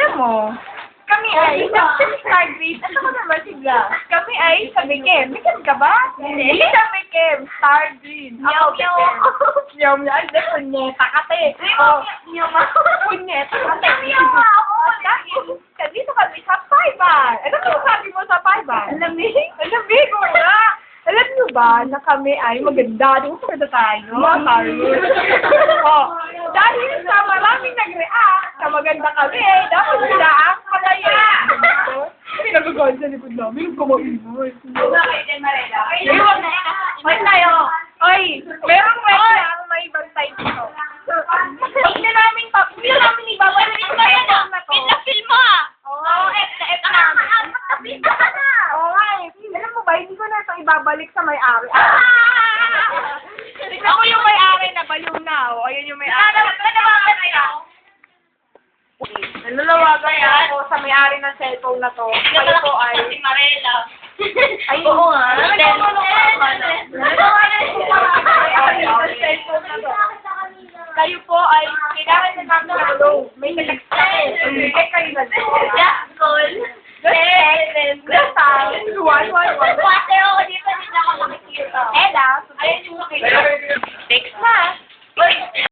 Alam mo, kami ay, sabi ni Margaret, at ako naman si Blas. Kami ay sabi Kim. May Kim ka ba? Hindi sabi Kim. Star Green. Meow, meow ako. Meow, meow. Hindi, punyeta ka, te. Meow, meow. Punyeta ka, te. Meow ako. Dito kami sa Paiban. Ano kung sabi mo sa Paiban? Alamig? Alamig ko nga. Alam niyo ba na kami ay maganda? Di ko maganda tayo. Oh, dahil sa maraming nag-react sa maganda kami, dapat sila ang palaya. Pinagagaan sa likod namin. Kumainay. Bakit din, Marela? Ayun. Wait tayo. Oy, merong lang may bantay dito. Huwag na namin ibabalik Ito yan ah. Pinafil mo ah. Oo, Ito namin. Napita ka na. Oo nga eh. Alam mo ba, hindi ko na ito ibabalik sa may-ari. Tignan mo yung may-ari na baliw na. O, ayun yung may-ari. Nalalawagan ako sa may-ari ng cellphone na to. Kayo po ay... Si Marela. Ay, Oo nga. Kayo po ay kailangan na namin na tulong. May nag-text kami. Kayo na doon. Jackson. Just one. Water ako dito, hindi na ako nakikita. Ella, Ayun yung makikita. text na.